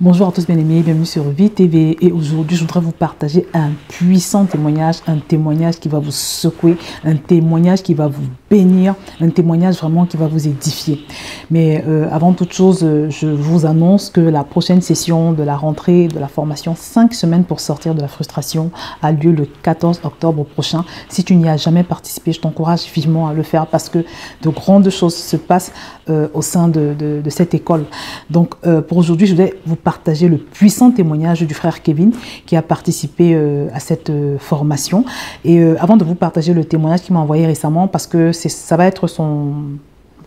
Bonjour à tous bien-aimés, bienvenue sur Vie TV et aujourd'hui je voudrais vous partager un puissant témoignage, un témoignage qui va vous secouer, un témoignage qui va vous bénir, un témoignage vraiment qui va vous édifier. Mais avant toute chose, je vous annonce que la prochaine session de la rentrée de la formation 5 semaines pour sortir de la frustration a lieu le 14 octobre prochain. Si tu n'y as jamais participé, je t'encourage vivement à le faire parce que de grandes choses se passent au sein de cette école. Donc pour aujourd'hui, je vais vous partager le puissant témoignage du frère Kevin qui a participé à cette formation. Et avant de vous partager le témoignage qu'il m'a envoyé récemment, parce que ça va être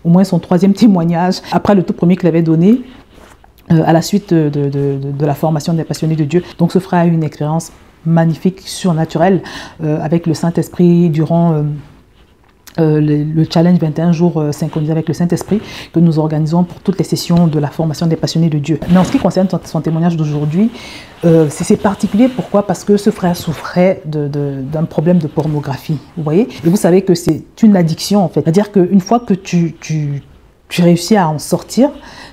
au moins son 3e témoignage, après le tout premier qu'il avait donné à la suite de la formation des passionnés de Dieu. Donc ce frère a eu une expérience magnifique, surnaturelle, avec le Saint-Esprit durant le challenge 21 jours synchronisé avec le Saint-Esprit que nous organisons pour toutes les sessions de la formation des passionnés de Dieu. Mais en ce qui concerne son témoignage d'aujourd'hui, c'est particulier. Pourquoi? Parce que ce frère souffrait d'un problème de pornographie, vous voyez. Et vous savez que c'est une addiction en fait. C'est-à-dire qu'une fois que tu réussis à en sortir,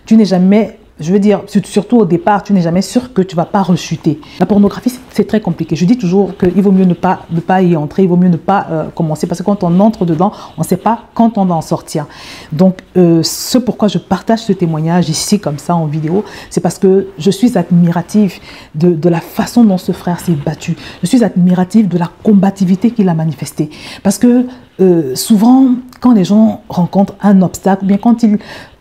tu n'es jamais... Je veux dire, surtout au départ, tu n'es jamais sûr que tu ne vas pas rechuter. La pornographie, c'est très compliqué. Je dis toujours qu'il vaut mieux ne pas y entrer, il vaut mieux ne pas commencer, parce que quand on entre dedans, on ne sait pas quand on va en sortir. Donc, ce pourquoi je partage ce témoignage ici, comme ça, en vidéo, c'est parce que je suis admirative de la façon dont ce frère s'est battu. Je suis admirative de la combativité qu'il a manifestée. Parce que souvent, quand les gens rencontrent un obstacle, ou bien quand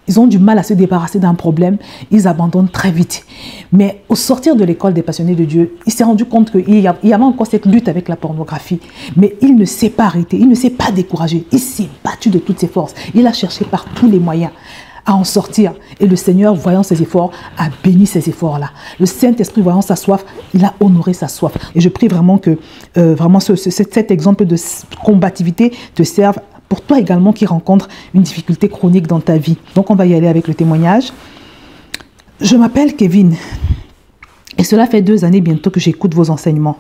ils ont du mal à se débarrasser d'un problème, ils abandonnent très vite. Mais au sortir de l'école des passionnés de Dieu, il s'est rendu compte qu'il y avait encore cette lutte avec la pornographie. Mais il ne s'est pas arrêté, il ne s'est pas découragé. Il s'est battu de toutes ses forces. Il a cherché par tous les moyens à en sortir. Et le Seigneur, voyant ses efforts, a béni ces efforts-là. Le Saint-Esprit, voyant sa soif, il a honoré sa soif. Et je prie vraiment que cet exemple de combativité te serve pour toi également qui rencontre une difficulté chronique dans ta vie. Donc on va y aller avec le témoignage. Je m'appelle Kevin et cela fait 2 années bientôt que j'écoute vos enseignements.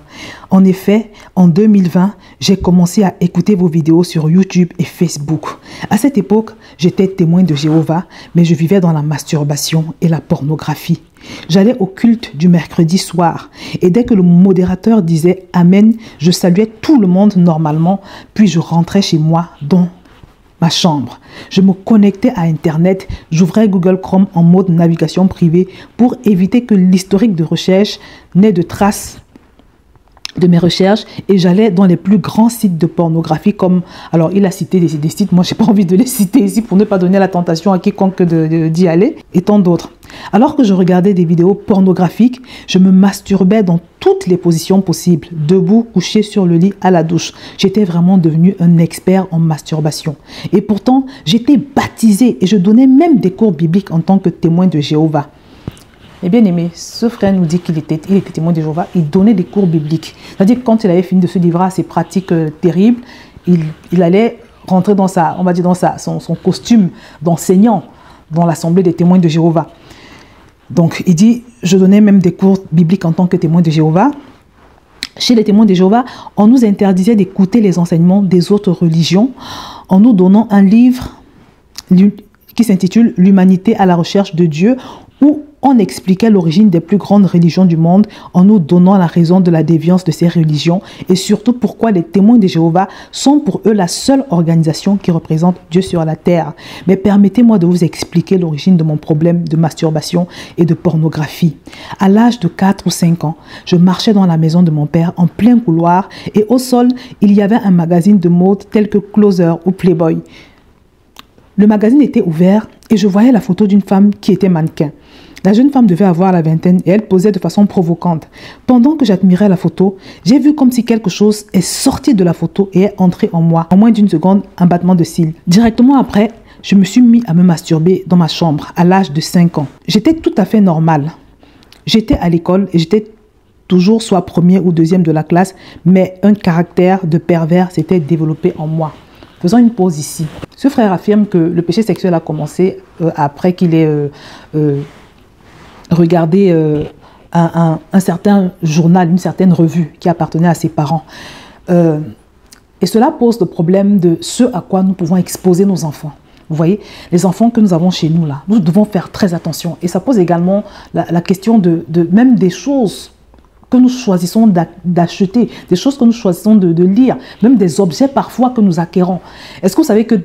En effet, en 2020, j'ai commencé à écouter vos vidéos sur YouTube et Facebook. À cette époque, j'étais témoin de Jéhovah, mais je vivais dans la masturbation et la pornographie. J'allais au culte du mercredi soir et dès que le modérateur disait « Amen », je saluais tout le monde normalement, puis je rentrais chez moi dans ma chambre. Je me connectais à Internet, j'ouvrais Google Chrome en mode navigation privée pour éviter que l'historique de recherche n'ait de traces de mes recherches et j'allais dans les plus grands sites de pornographie comme, alors il a cité des sites, moi j'ai pas envie de les citer ici pour ne pas donner la tentation à quiconque d'y aller et tant d'autres. Alors que je regardais des vidéos pornographiques, je me masturbais dans toutes les positions possibles, debout, couché sur le lit, à la douche. J'étais vraiment devenu un expert en masturbation. Et pourtant, j'étais baptisé et je donnais même des cours bibliques en tant que témoin de Jéhovah. Et bien aimé, ce frère nous dit qu'il était témoin de Jéhovah, il donnait des cours bibliques. C'est-à-dire que quand il avait fini de se livrer à ces pratiques terribles, il allait rentrer dans son costume d'enseignant dans l'assemblée des témoins de Jéhovah. Donc il dit, je donnais même des cours bibliques en tant que témoin de Jéhovah. Chez les témoins de Jéhovah, on nous interdisait d'écouter les enseignements des autres religions en nous donnant un livre qui s'intitule « L'humanité à la recherche de Dieu » où on expliquait l'origine des plus grandes religions du monde en nous donnant la raison de la déviance de ces religions et surtout pourquoi les témoins de Jéhovah sont pour eux la seule organisation qui représente Dieu sur la terre. Mais permettez-moi de vous expliquer l'origine de mon problème de masturbation et de pornographie. À l'âge de 4 ou 5 ans, je marchais dans la maison de mon père en plein couloir et au sol, il y avait un magazine de mode tel que Closer ou Playboy. Le magazine était ouvert et je voyais la photo d'une femme qui était mannequin. La jeune femme devait avoir la vingtaine et elle posait de façon provocante. Pendant que j'admirais la photo, j'ai vu comme si quelque chose est sorti de la photo et est entré en moi. En moins d'1 seconde, un battement de cils. Directement après, je me suis mis à me masturber dans ma chambre à l'âge de 5 ans. J'étais tout à fait normale. J'étais à l'école et j'étais toujours soit premier ou deuxième de la classe, mais un caractère de pervers s'était développé en moi. Faisons une pause ici. Ce frère affirme que le péché sexuel a commencé après qu'il ait regardé un certain journal, une certaine revue qui appartenait à ses parents. Et cela pose le problème de ce à quoi nous pouvons exposer nos enfants. Vous voyez, les enfants que nous avons chez nous, là, nous devons faire très attention. Et ça pose également la question de même des choses que nous choisissons d'acheter, des choses que nous choisissons de lire, même des objets parfois que nous acquérons. Est-ce que vous savez que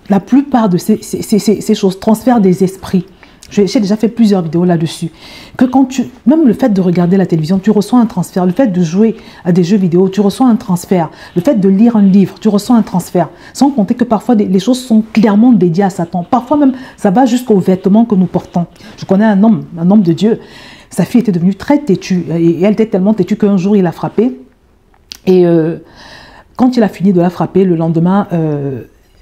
la plupart de ces choses transfèrent des esprits? J'ai déjà fait plusieurs vidéos là-dessus. Que même le fait de regarder la télévision, tu reçois un transfert. Le fait de jouer à des jeux vidéo, tu reçois un transfert. Le fait de lire un livre, tu reçois un transfert. Sans compter que parfois, les choses sont clairement dédiées à Satan. Parfois même, ça va jusqu'aux vêtements que nous portons. Je connais un homme de Dieu. Sa fille était devenue très têtue. Et elle était tellement têtue qu'un jour, il l'a frappée. Et quand il a fini de la frapper, le lendemain...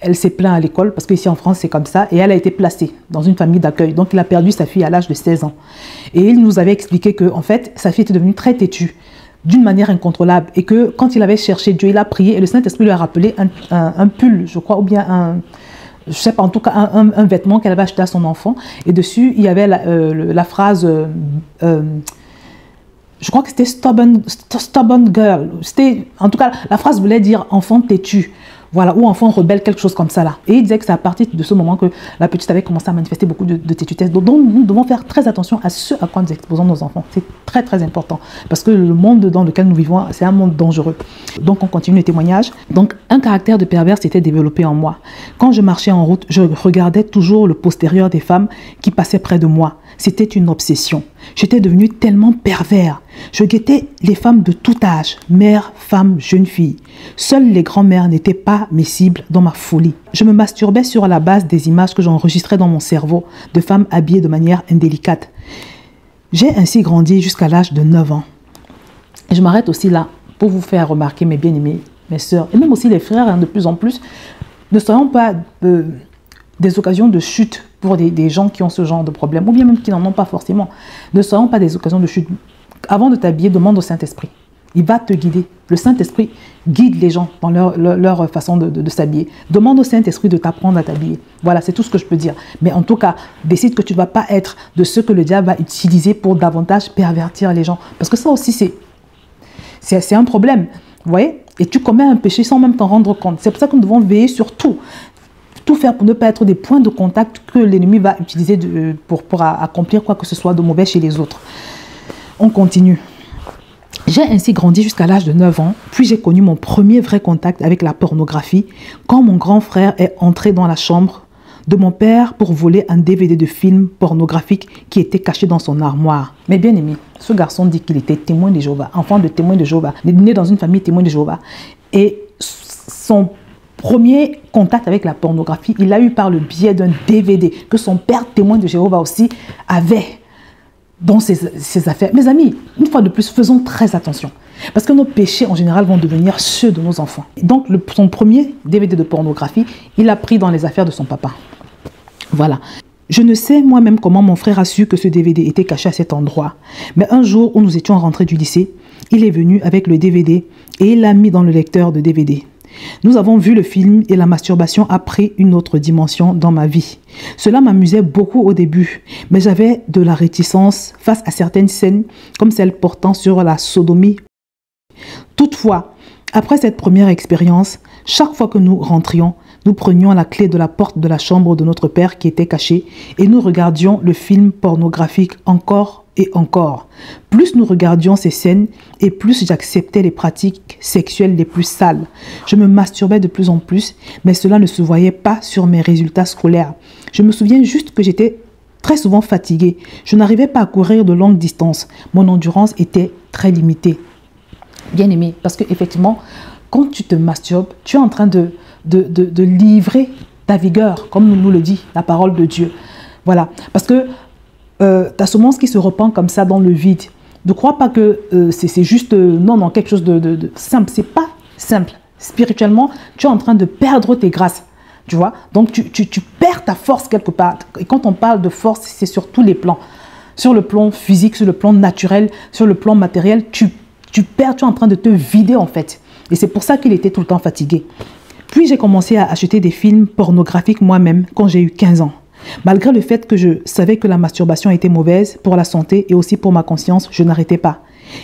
elle s'est plainte à l'école, parce qu'ici en France, c'est comme ça, et elle a été placée dans une famille d'accueil. Donc, il a perdu sa fille à l'âge de 16 ans. Et il nous avait expliqué que, en fait, sa fille était devenue très têtue, d'une manière incontrôlable, et que quand il avait cherché Dieu, il a prié, et le Saint-Esprit lui a rappelé un pull, je crois, ou bien je sais pas, en tout cas, un vêtement qu'elle avait acheté à son enfant, et dessus, il y avait la phrase... je crois que c'était stubborn girl. En tout cas, la phrase voulait dire enfant têtu. Voilà, ou enfant rebelle, quelque chose comme ça là. Et il disait que c'est à partir de ce moment que la petite avait commencé à manifester beaucoup de têtutesse. Donc nous devons faire très attention à ce à quoi nous exposons nos enfants. C'est très très important. Parce que le monde dans lequel nous vivons, c'est un monde dangereux. Donc on continue le témoignage. Donc un caractère de pervers s'était développé en moi. Quand je marchais en route, je regardais toujours le postérieur des femmes qui passaient près de moi. C'était une obsession. J'étais devenu tellement pervers. Je guettais les femmes de tout âge, mères, femmes, jeunes filles. Seules les grands-mères n'étaient pas mes cibles dans ma folie. Je me masturbais sur la base des images que j'enregistrais dans mon cerveau de femmes habillées de manière indélicate. J'ai ainsi grandi jusqu'à l'âge de 9 ans. Et je m'arrête aussi là pour vous faire remarquer, mes bien-aimés, mes sœurs, et même aussi les frères, hein, de plus en plus, ne soyons pas des occasions de chute pour des gens qui ont ce genre de problème, ou bien même qui n'en ont pas forcément. Ne soyons pas des occasions de chute. Avant de t'habiller, demande au Saint-Esprit. Il va te guider. Le Saint-Esprit guide les gens dans leur façon de s'habiller. Demande au Saint-Esprit de t'apprendre à t'habiller. Voilà, c'est tout ce que je peux dire. Mais en tout cas, décide que tu ne vas pas être de ceux que le diable va utiliser pour davantage pervertir les gens. Parce que ça aussi, c'est un problème. Vous voyez? Et tu commets un péché sans même t'en rendre compte. C'est pour ça que nous devons veiller sur tout. Tout faire pour ne pas être des points de contact que l'ennemi va utiliser pour accomplir quoi que ce soit de mauvais chez les autres. On continue. J'ai ainsi grandi jusqu'à l'âge de 9 ans, puis j'ai connu mon premier vrai contact avec la pornographie quand mon grand frère est entré dans la chambre de mon père pour voler un DVD de film pornographique qui était caché dans son armoire. Mais bien aimé, ce garçon dit qu'il était témoin de Jéhovah, enfant de témoin de Jéhovah, né dans une famille témoin de Jéhovah. Et son premier contact avec la pornographie, il l'a eu par le biais d'un DVD que son père témoin de Jéhovah aussi avait dans ses affaires. Mes amis, une fois de plus, faisons très attention. Parce que nos péchés, en général, vont devenir ceux de nos enfants. Donc, son premier DVD de pornographie, il l'a pris dans les affaires de son papa. Voilà. Je ne sais moi-même comment mon frère a su que ce DVD était caché à cet endroit. Mais un jour où nous étions rentrés du lycée, il est venu avec le DVD et il l'a mis dans le lecteur de DVD. Nous avons vu le film et la masturbation a pris une autre dimension dans ma vie. Cela m'amusait beaucoup au début, mais j'avais de la réticence face à certaines scènes comme celle portant sur la sodomie. Toutefois, après cette première expérience, chaque fois que nous rentrions, nous prenions la clé de la porte de la chambre de notre père qui était cachée et nous regardions le film pornographique encore et encore. Plus nous regardions ces scènes et plus j'acceptais les pratiques sexuelles les plus sales. Je me masturbais de plus en plus, mais cela ne se voyait pas sur mes résultats scolaires. Je me souviens juste que j'étais très souvent fatiguée. Je n'arrivais pas à courir de longues distances. Mon endurance était très limitée. Bien aimé, parce qu'effectivement, quand tu te masturbes, tu es en train de livrer ta vigueur, comme nous le dit la parole de Dieu. Voilà, parce que ta semence qui se répand comme ça dans le vide. Ne crois pas que c'est juste, non, quelque chose de simple. C'est pas simple. Spirituellement, tu es en train de perdre tes grâces. Tu vois? Donc, tu perds ta force quelque part. Et quand on parle de force, c'est sur tous les plans. Sur le plan physique, sur le plan naturel, sur le plan matériel, tu perds, tu es en train de te vider en fait. Et c'est pour ça qu'il était tout le temps fatigué. Puis j'ai commencé à acheter des films pornographiques moi-même quand j'ai eu 15 ans. Malgré le fait que je savais que la masturbation était mauvaise pour la santé et aussi pour ma conscience, je n'arrêtais pas.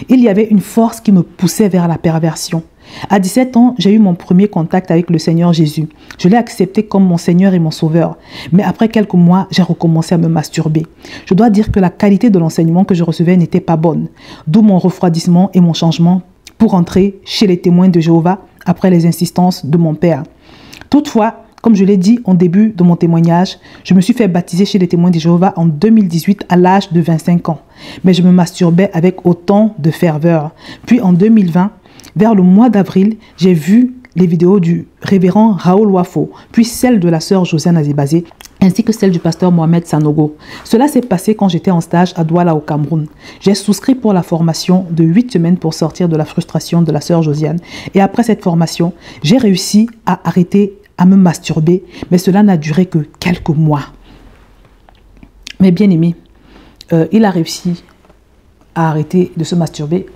Il y avait une force qui me poussait vers la perversion. À 17 ans, j'ai eu mon premier contact avec le Seigneur Jésus. Je l'ai accepté comme mon Seigneur et mon Sauveur. Mais après quelques mois, j'ai recommencé à me masturber. Je dois dire que la qualité de l'enseignement que je recevais n'était pas bonne. D'où mon refroidissement et mon changement pour entrer chez les témoins de Jéhovah après les insistances de mon père. Toutefois, comme je l'ai dit au début de mon témoignage, je me suis fait baptiser chez les témoins de Jéhovah en 2018 à l'âge de 25 ans. Mais je me masturbais avec autant de ferveur. Puis en 2020, vers le mois d'avril, j'ai vu les vidéos du révérend Raoul Wafo, puis celle de la sœur Josiane Azibazé, ainsi que celle du pasteur Mohamed Sanogo. Cela s'est passé quand j'étais en stage à Douala au Cameroun. J'ai souscrit pour la formation de 8 semaines pour sortir de la frustration de la sœur Josiane. Et après cette formation, j'ai réussi à arrêter à me masturber, mais cela n'a duré que quelques mois. Mais bien aimé, il a réussi à arrêter de se masturber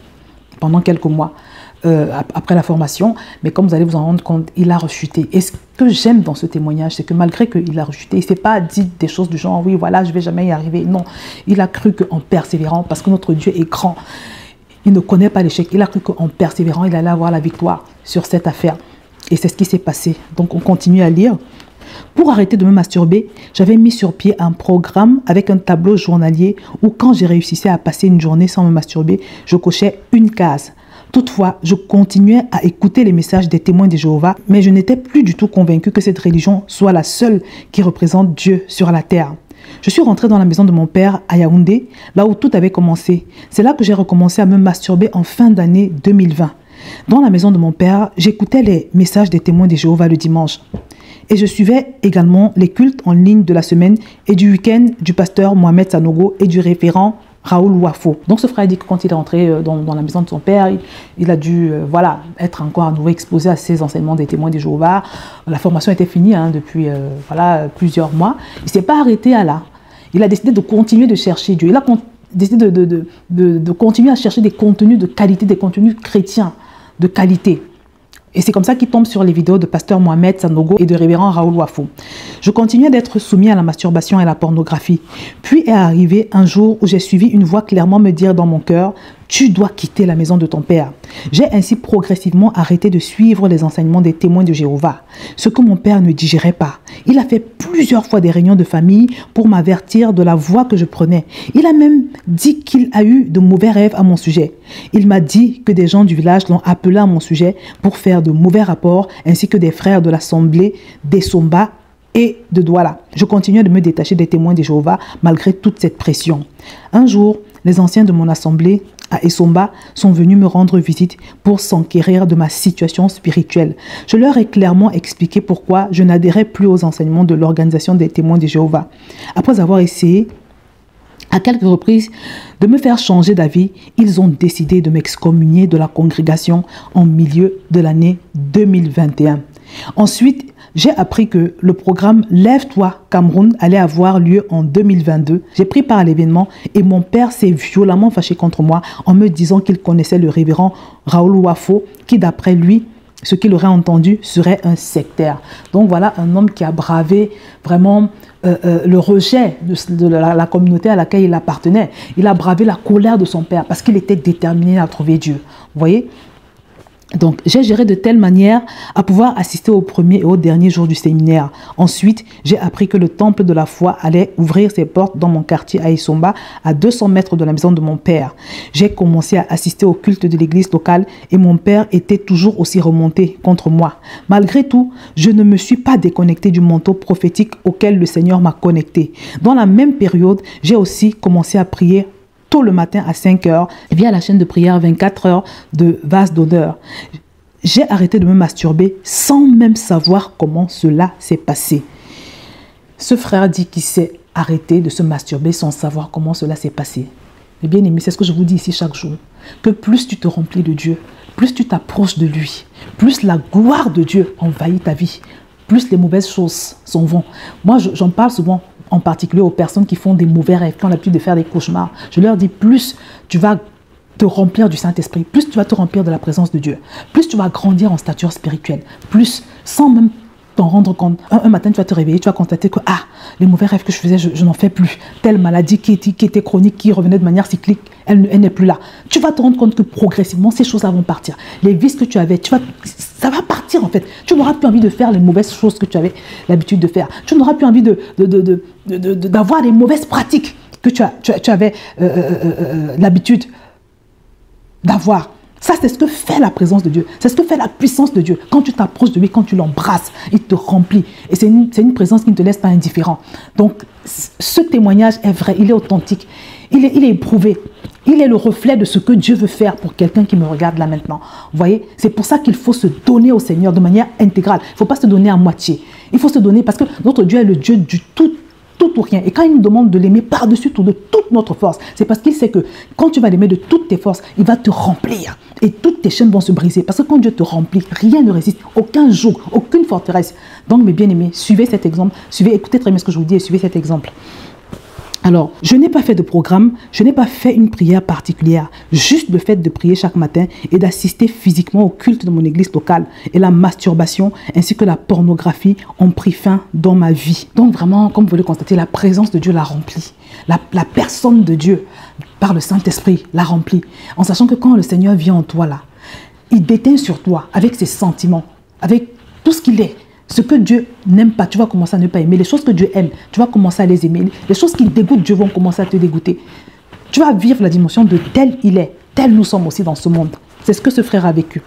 pendant quelques mois après la formation, mais comme vous allez vous en rendre compte, il a rechuté. Et ce que j'aime dans ce témoignage, c'est que malgré qu'il a rechuté, il ne s'est pas dit des choses du genre, oui, voilà, je ne vais jamais y arriver. Non, il a cru qu'en persévérant, parce que notre Dieu est grand, il ne connaît pas l'échec, il a cru qu'en persévérant, il allait avoir la victoire sur cette affaire. Et c'est ce qui s'est passé. Donc, on continue à lire. Pour arrêter de me masturber, j'avais mis sur pied un programme avec un tableau journalier où quand j'ai réussi à passer une journée sans me masturber, je cochais une case. Toutefois, je continuais à écouter les messages des témoins de Jéhovah, mais je n'étais plus du tout convaincu que cette religion soit la seule qui représente Dieu sur la terre. Je suis rentrée dans la maison de mon père à Yaoundé, là où tout avait commencé. C'est là que j'ai recommencé à me masturber en fin d'année 2020. Dans la maison de mon père, j'écoutais les messages des témoins de Jéhovah le dimanche. Et je suivais également les cultes en ligne de la semaine et du week-end du pasteur Mohamed Sanogo et du référent Raoul Wafo. Donc ce frère dit que quand il est rentré dans la maison de son père, il a dû être encore à nouveau exposé à ces enseignements des témoins de Jéhovah. La formation était finie depuis plusieurs mois. Il ne s'est pas arrêté à là. Il a décidé de continuer de chercher Dieu. Il a décidé de continuer à chercher des contenus de qualité, des contenus chrétiens de qualité. Et c'est comme ça qu'il tombe sur les vidéos de pasteur Mohamed Sanogo et de révérend Raoul Wafo. Je continuais d'être soumis à la masturbation et à la pornographie. Puis est arrivé un jour où j'ai suivi une voix clairement me dire dans mon cœur « Tu dois quitter la maison de ton père ». J'ai ainsi progressivement arrêté de suivre les enseignements des témoins de Jéhovah, ce que mon père ne digérait pas. Il a fait plusieurs fois des réunions de famille pour m'avertir de la voie que je prenais. Il a même dit qu'il a eu de mauvais rêves à mon sujet. Il m'a dit que des gens du village l'ont appelé à mon sujet pour faire de mauvais rapports, ainsi que des frères de l'assemblée d'Essomba et de Douala. Je continuais de me détacher des témoins de Jéhovah malgré toute cette pression. Un jour, les anciens de mon assemblée à Essomba sont venus me rendre visite pour s'enquérir de ma situation spirituelle. Je leur ai clairement expliqué pourquoi je n'adhérais plus aux enseignements de l'organisation des témoins de Jéhovah. Après avoir essayé à quelques reprises de me faire changer d'avis, ils ont décidé de m'excommunier de la congrégation en milieu de l'année 2021. Ensuite, j'ai appris que le programme Lève-toi Cameroun allait avoir lieu en 2022. J'ai pris part à l'événement et mon père s'est violemment fâché contre moi en me disant qu'il connaissait le révérend Raoul Wafo qui, d'après lui, ce qu'il aurait entendu serait un sectaire. Donc voilà un homme qui a bravé vraiment le rejet de la communauté à laquelle il appartenait. Il a bravé la colère de son père parce qu'il était déterminé à trouver Dieu. Vous voyez ? Donc, j'ai géré de telle manière à pouvoir assister au premier et au dernier jour du séminaire. Ensuite, j'ai appris que le temple de la foi allait ouvrir ses portes dans mon quartier à Essomba, à 200 mètres de la maison de mon père. J'ai commencé à assister au culte de l'église locale et mon père était toujours aussi remonté contre moi. Malgré tout, je ne me suis pas déconnecté du manteau prophétique auquel le Seigneur m'a connecté. Dans la même période, j'ai aussi commencé à prier tôt le matin à 5 heures via la chaîne de prière 24 heures de Vase d'Odeur. J'ai arrêté de me masturber sans même savoir comment cela s'est passé. Ce frère dit qu'il s'est arrêté de se masturber sans savoir comment cela s'est passé. Mais bien aimé, c'est ce que je vous dis ici chaque jour. Que plus tu te remplis de Dieu, plus tu t'approches de lui, plus la gloire de Dieu envahit ta vie, plus les mauvaises choses s'en vont. Moi, j'en parle souvent, en particulier aux personnes qui font des mauvais rêves, qui ont l'habitude de faire des cauchemars. Je leur dis, plus tu vas te remplir du Saint-Esprit, plus tu vas te remplir de la présence de Dieu, plus tu vas grandir en stature spirituelle, plus, sans même t'en rendre compte. Un matin, tu vas te réveiller, tu vas constater que les mauvais rêves que je faisais, je n'en fais plus. Telle maladie qui était chronique, qui revenait de manière cyclique, elle n'est plus là. Tu vas te rendre compte que progressivement, ces choses-là vont partir. Les vices que tu avais, ça va partir en fait. Tu n'auras plus envie de faire les mauvaises choses que tu avais l'habitude de faire. Tu n'auras plus envie d'avoir les mauvaises pratiques que tu avais l'habitude d'avoir. Ça, c'est ce que fait la présence de Dieu. C'est ce que fait la puissance de Dieu. Quand tu t'approches de lui, quand tu l'embrasses, il te remplit. Et c'est une présence qui ne te laisse pas indifférent. Donc, ce témoignage est vrai, il est authentique, il est éprouvé. Il est le reflet de ce que Dieu veut faire pour quelqu'un qui me regarde là maintenant. Vous voyez, c'est pour ça qu'il faut se donner au Seigneur de manière intégrale. Il ne faut pas se donner à moitié. Il faut se donner parce que notre Dieu est le Dieu du tout ou rien. Et quand il nous demande de l'aimer par-dessus tout, de toute notre force, c'est parce qu'il sait que quand tu vas l'aimer de toutes tes forces, il va te remplir. Et toutes tes chaînes vont se briser. Parce que quand Dieu te remplit, rien ne résiste. Aucun joug, aucune forteresse. Donc, mes bien-aimés, suivez cet exemple. Écoutez très bien ce que je vous dis et suivez cet exemple. Alors, je n'ai pas fait de programme, je n'ai pas fait une prière particulière. Juste le fait de prier chaque matin et d'assister physiquement au culte de mon église locale et la masturbation ainsi que la pornographie ont pris fin dans ma vie. Donc vraiment, comme vous le constatez, la présence de Dieu l'a rempli. La personne de Dieu, par le Saint-Esprit, l'a rempli. En sachant que quand le Seigneur vient en toi là, il déteint sur toi avec ses sentiments, avec tout ce qu'il est. Ce que Dieu n'aime pas, tu vas commencer à ne pas aimer. Les choses que Dieu aime, tu vas commencer à les aimer. Les choses qui dégoûtent Dieu vont commencer à te dégoûter. Tu vas vivre la dimension de tel il est, tel nous sommes aussi dans ce monde. C'est ce que ce frère a vécu.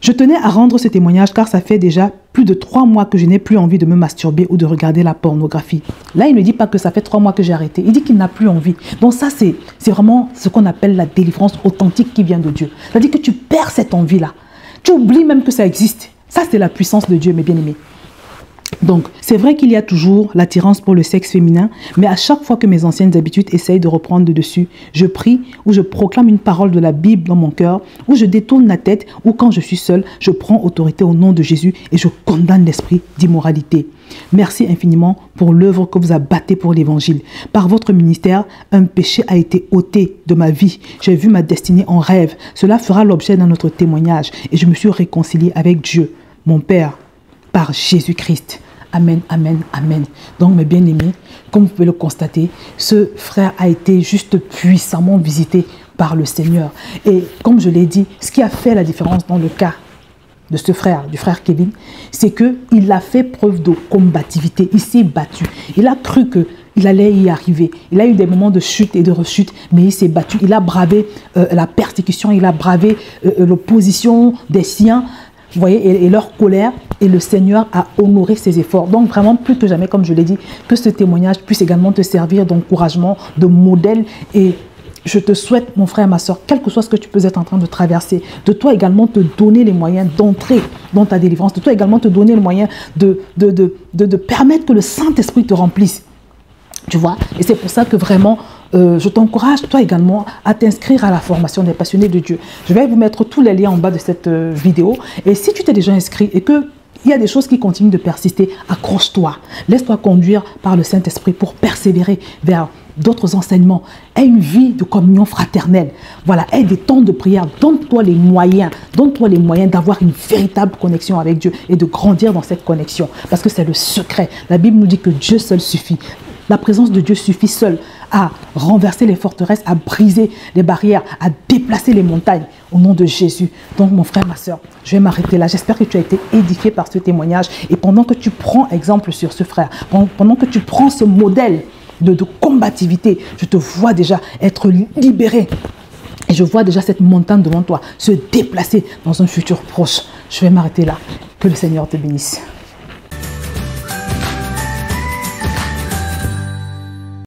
Je tenais à rendre ce témoignage car ça fait déjà plus de 3 mois que je n'ai plus envie de me masturber ou de regarder la pornographie. Là, il ne dit pas que ça fait 3 mois que j'ai arrêté. Il dit qu'il n'a plus envie. Donc ça, c'est vraiment ce qu'on appelle la délivrance authentique qui vient de Dieu. C'est-à-dire que tu perds cette envie-là. Tu oublies même que ça existe. Ça, c'est la puissance de Dieu, mes bien-aimés. Donc, c'est vrai qu'il y a toujours l'attirance pour le sexe féminin, mais à chaque fois que mes anciennes habitudes essayent de reprendre le dessus, je prie ou je proclame une parole de la Bible dans mon cœur, ou je détourne la tête, ou quand je suis seule, je prends autorité au nom de Jésus et je condamne l'esprit d'immoralité. Merci infiniment pour l'œuvre que vous abattez pour l'évangile. Par votre ministère, un péché a été ôté de ma vie. J'ai vu ma destinée en rêve. Cela fera l'objet d'un autre témoignage et je me suis réconciliée avec Dieu, mon Père, par Jésus-Christ. Amen, amen, amen. Donc, mes bien-aimés, comme vous pouvez le constater, ce frère a été juste puissamment visité par le Seigneur. Et comme je l'ai dit, ce qui a fait la différence dans le cas de ce frère, du frère Kevin, c'est qu'il a fait preuve de combativité. Il s'est battu. Il a cru qu'il allait y arriver. Il a eu des moments de chute et de rechute, mais il s'est battu. Il a bravé la persécution, il a bravé l'opposition des siens, vous voyez, et leur colère. Et le Seigneur a honoré ses efforts. Donc vraiment, plus que jamais, comme je l'ai dit, que ce témoignage puisse également te servir d'encouragement, de modèle. Et je te souhaite, mon frère, ma soeur, quel que soit ce que tu peux être en train de traverser, de toi également te donner les moyens d'entrer dans ta délivrance, de toi également te donner les moyens de permettre que le Saint-Esprit te remplisse. Tu vois? Et c'est pour ça que vraiment, je t'encourage, toi également, à t'inscrire à la formation des passionnés de Dieu. Je vais vous mettre tous les liens en bas de cette vidéo. Et si tu t'es déjà inscrit et que il y a des choses qui continuent de persister, accroche-toi. Laisse-toi conduire par le Saint-Esprit pour persévérer vers d'autres enseignements. Aie une vie de communion fraternelle. Voilà, aie des temps de prière. Donne-toi les moyens. Donne-toi les moyens d'avoir une véritable connexion avec Dieu et de grandir dans cette connexion. Parce que c'est le secret. La Bible nous dit que Dieu seul suffit. La présence de Dieu suffit seule à renverser les forteresses, à briser les barrières, à déplacer les montagnes au nom de Jésus. Donc mon frère, ma soeur, je vais m'arrêter là. J'espère que tu as été édifié par ce témoignage. Et pendant que tu prends exemple sur ce frère, pendant que tu prends ce modèle de combativité, je te vois déjà être libéré. Et je vois déjà cette montagne devant toi se déplacer dans un futur proche. Je vais m'arrêter là. Que le Seigneur te bénisse.